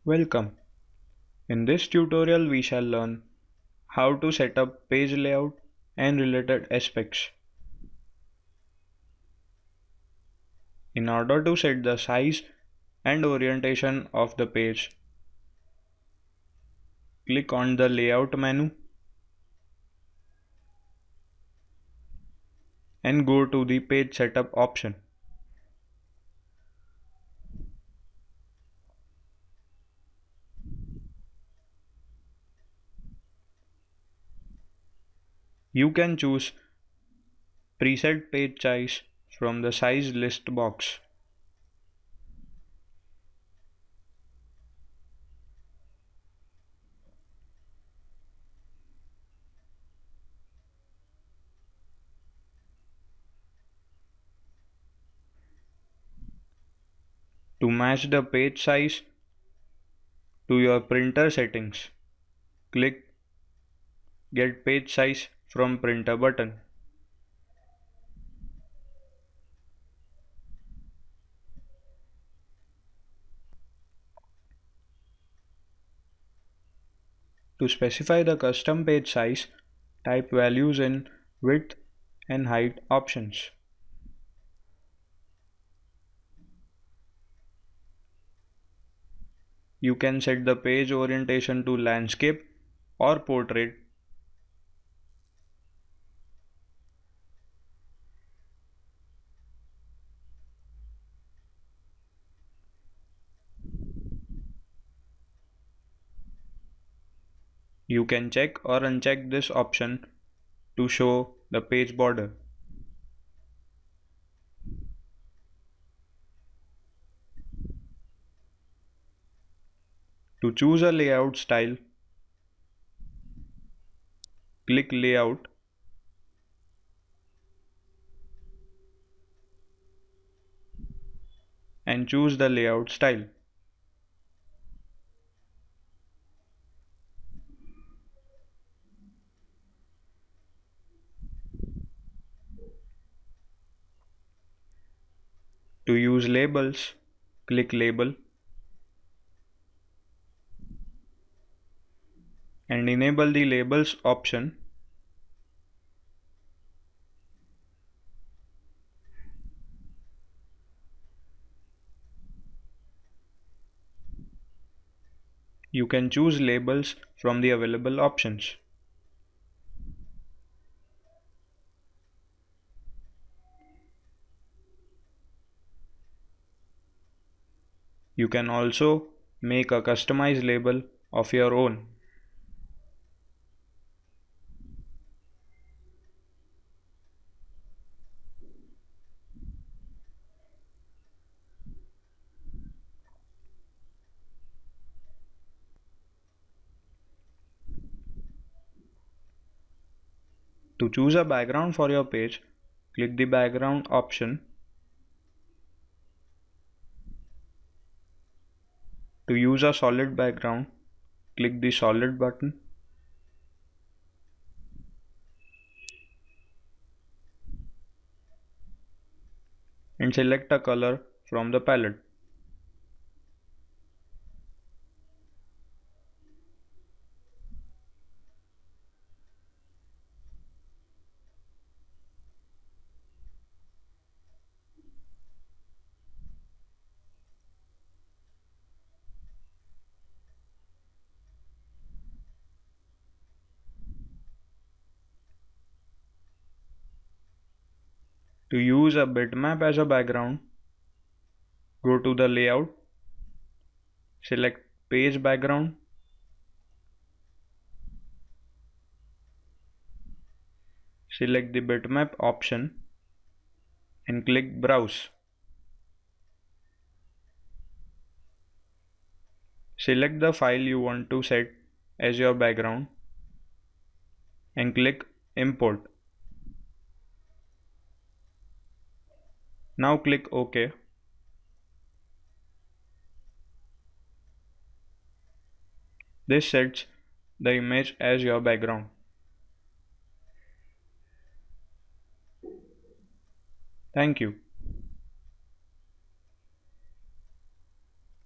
Welcome. In this tutorial we shall learn how to set up page layout and related aspects. In order to set the size and orientation of the page, click on the layout menu and go to the page setup option. You can choose preset page size from the size list box. To match the page size to your printer settings, click Get Page Size from Printer button. To specify the custom page size, type values in width and height options. You can set the page orientation to landscape or portrait. You can check or uncheck this option to show the page border. To choose a layout style, click Layout and choose the layout style. To use labels, click Label and enable the Labels option. You can choose labels from the available options. You can also make a customized label of your own. To choose a background for your page, click the background option. To use a solid background, click the solid button. And select a color from the palette. To use a bitmap as a background, go to the layout, select page background, select the bitmap option and click browse. Select the file you want to set as your background and click import. Now click OK. This sets the image as your background. Thank you.